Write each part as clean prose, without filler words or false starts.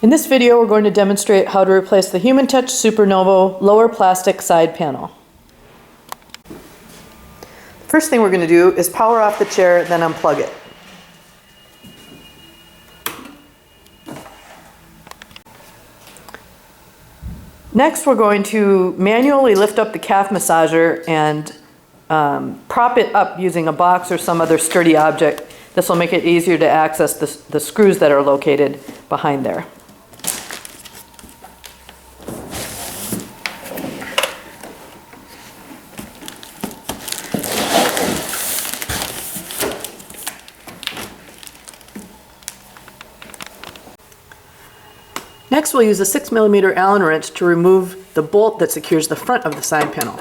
In this video, we're going to demonstrate how to replace the Human Touch Super Novo lower plastic side panel. First thing we're going to do is power off the chair, then unplug it. Next, we're going to manually lift up the calf massager and prop it up using a box or some other sturdy object. This will make it easier to access the screws that are located behind there. Next, we'll use a 6mm Allen wrench to remove the bolt that secures the front of the side panel.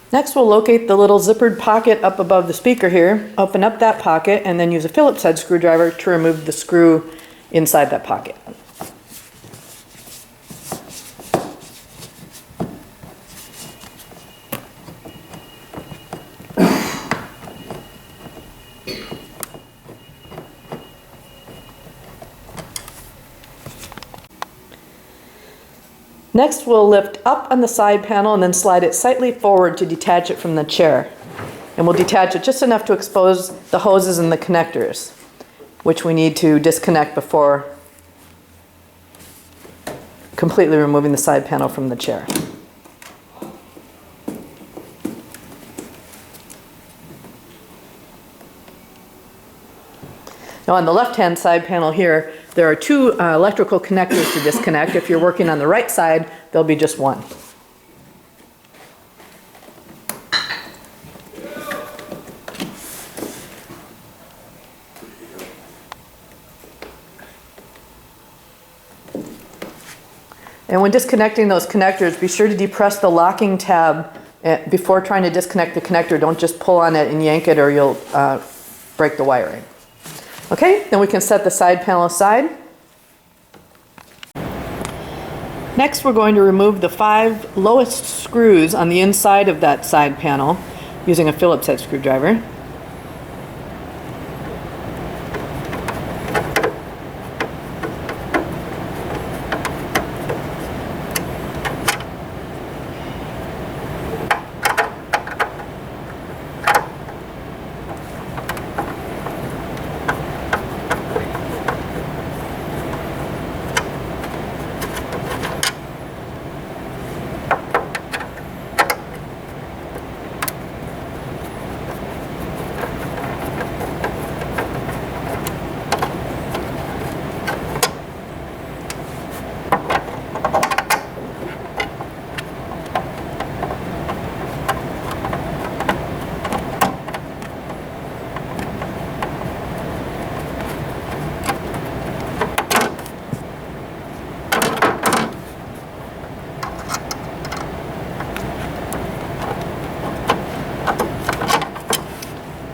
Next, we'll locate the little zippered pocket up above the speaker here, open up that pocket, and then use a Phillips head screwdriver to remove the screw inside that pocket. Next, we'll lift up on the side panel and then slide it slightly forward to detach it from the chair. And we'll detach it just enough to expose the hoses and the connectors, which we need to disconnect before completely removing the side panel from the chair. Now on the left-hand side panel here, there are two electrical connectors to disconnect. If you're working on the right side, there'll be just one. And when disconnecting those connectors, be sure to depress the locking tab before trying to disconnect the connector. Don't just pull on it and yank it or you'll break the wiring. Okay, then we can set the side panel aside. Next, we're going to remove the 5 lowest screws on the inside of that side panel using a Phillips head screwdriver.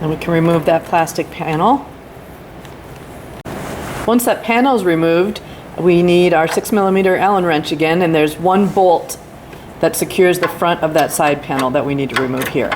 And we can remove that plastic panel. Once that panel is removed, we need our 6mm Allen wrench again, and there's one bolt that secures the front of that side panel that we need to remove here.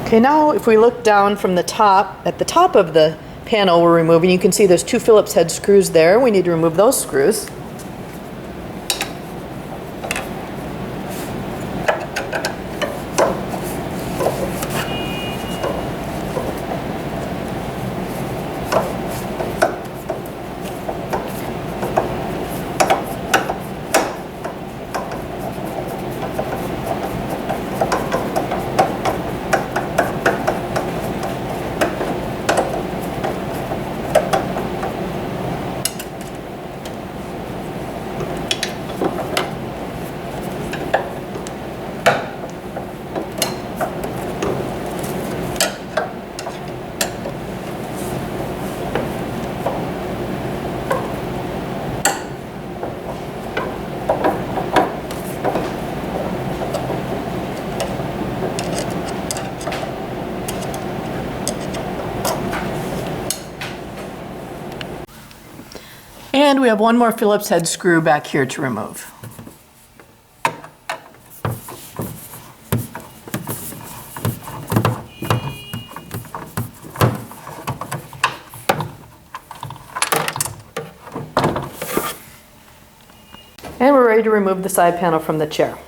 Okay, now if we look down from the top, at the top of the panel we're removing, you can see there's 2 Phillips head screws there. We need to remove those screws. And we have one more Phillips head screw back here to remove. And we're ready to remove the side panel from the chair.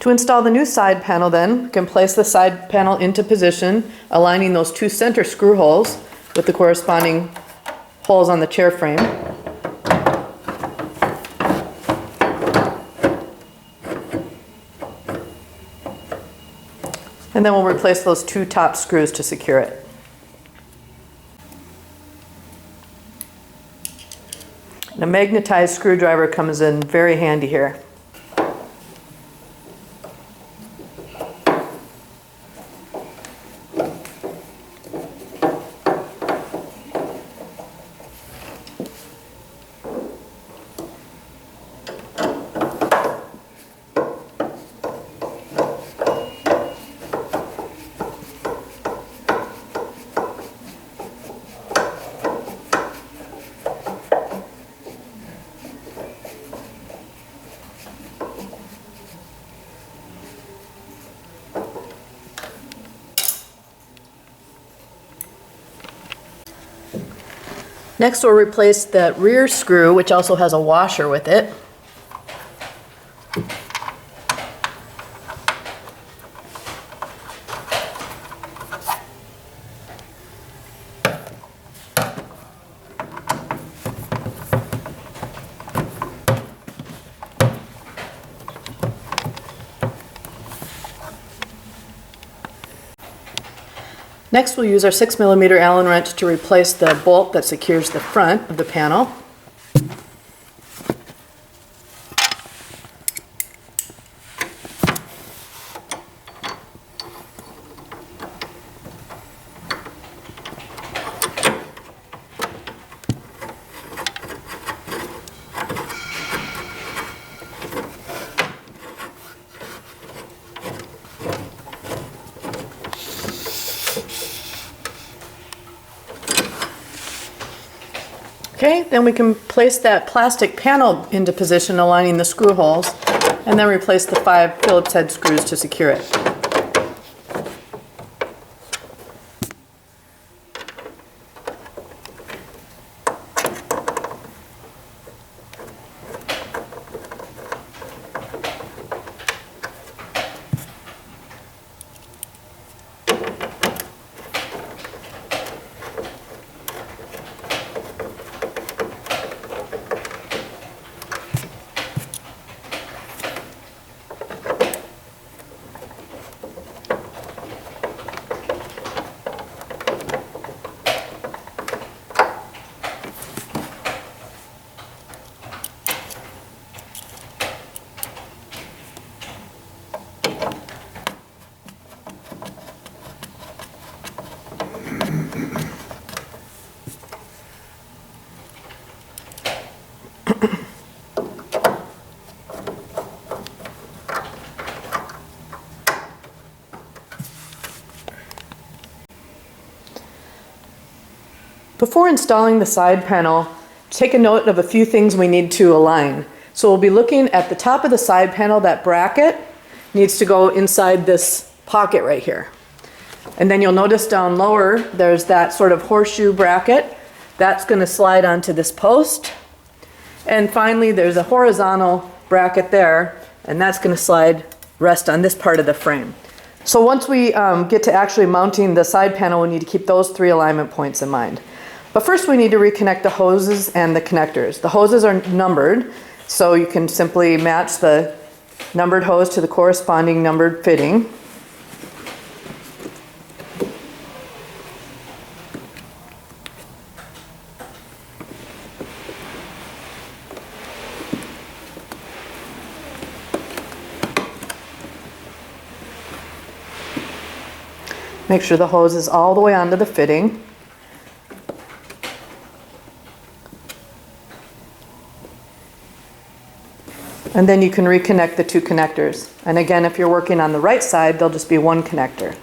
To install the new side panel then, we can place the side panel into position, aligning those two center screw holes with the corresponding holes on the chair frame. And then we'll replace those two top screws to secure it. And a magnetized screwdriver comes in very handy here. Next, we'll replace that rear screw, which also has a washer with it. Next, we'll use our 6mm Allen wrench to replace the bolt that secures the front of the panel. Okay, then we can place that plastic panel into position, aligning the screw holes, and then replace the 5 Phillips head screws to secure it. Before installing the side panel, take a note of a few things we need to align. So we'll be looking at the top of the side panel. That bracket needs to go inside this pocket right here. And then you'll notice down lower there's that sort of horseshoe bracket. That's going to slide onto this post. And finally there's a horizontal bracket there, and that's going to rest on this part of the frame. So once we get to actually mounting the side panel, we need to keep those 3 alignment points in mind. But first we need to reconnect the hoses and the connectors. The hoses are numbered, so you can simply match the numbered hose to the corresponding numbered fitting. Make sure the hose is all the way onto the fitting. And then you can reconnect the 2 connectors. And again, if you're working on the right side, there'll just be 1 connector.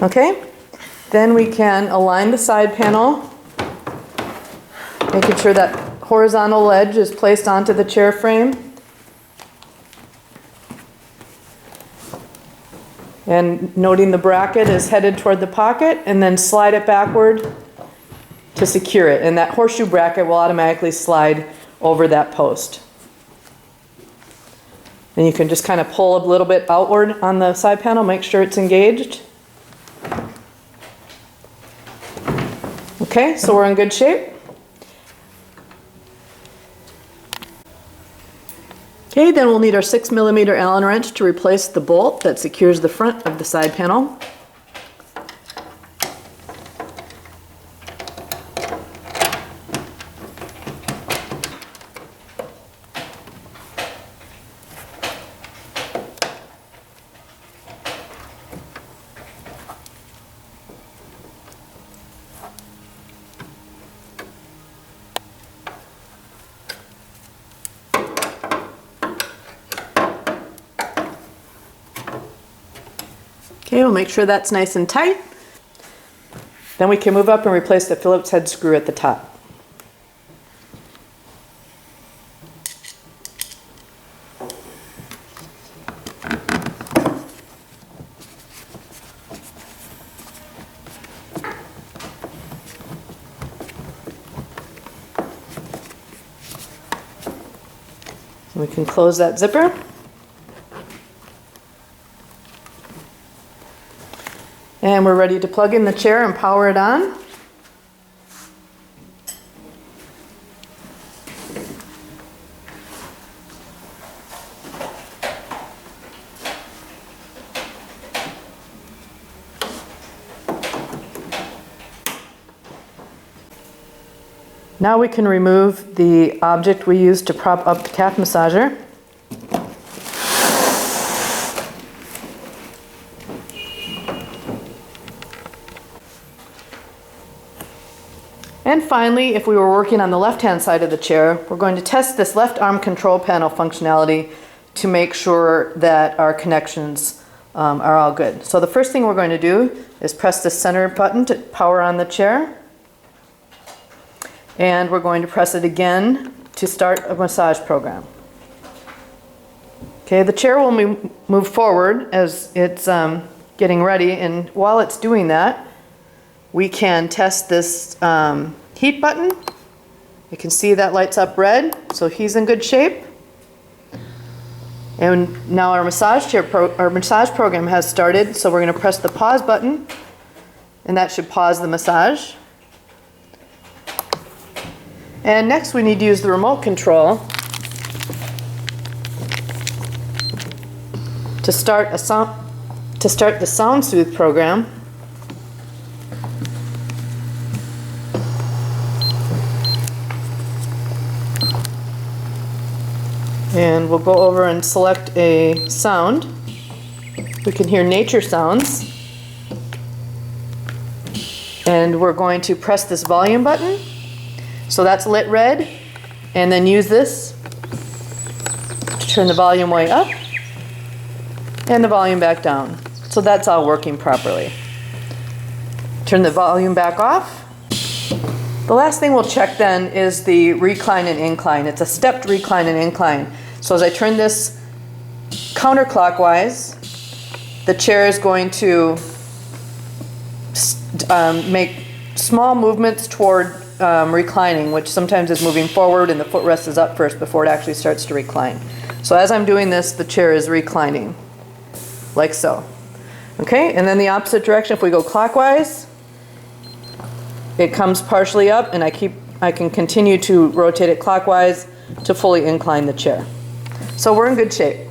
Okay, then we can align the side panel, making sure that horizontal ledge is placed onto the chair frame. And noting the bracket is headed toward the pocket, and then slide it backward to secure it. And that horseshoe bracket will automatically slide over that post. And you can just kind of pull a little bit outward on the side panel, make sure it's engaged. Okay, so we're in good shape. Okay, then we'll need our 6mm Allen wrench to replace the bolt that secures the front of the side panel. Okay, we'll make sure that's nice and tight. Then we can move up and replace the Phillips head screw at the top. We can close that zipper. And we're ready to plug in the chair and power it on. Now we can remove the object we used to prop up the calf massager. And finally, if we were working on the left-hand side of the chair, we're going to test this left arm control panel functionality to make sure that our connections are all good. So the first thing we're going to do is press the center button to power on the chair. And we're going to press it again to start a massage program. Okay, the chair will move forward as it's getting ready, and while it's doing that, we can test this heat button. You can see that lights up red, so he's in good shape. And now our massage program has started, so we're going to press the pause button, and that should pause the massage. And next we need to use the remote control to start the Sound Soothe program. And we'll go over and select a sound. We can hear nature sounds. And we're going to press this volume button. So that's lit red. And then use this to turn the volume way up and the volume back down. So that's all working properly. Turn the volume back off. The last thing we'll check then is the recline and incline. It's a stepped recline and incline. So as I turn this counterclockwise, the chair is going to make small movements toward reclining, which sometimes is moving forward and the footrest is up first before it actually starts to recline. So as I'm doing this, the chair is reclining, like so. Okay, and then the opposite direction, if we go clockwise, it comes partially up, and I can continue to rotate it clockwise to fully incline the chair. So we're in good shape.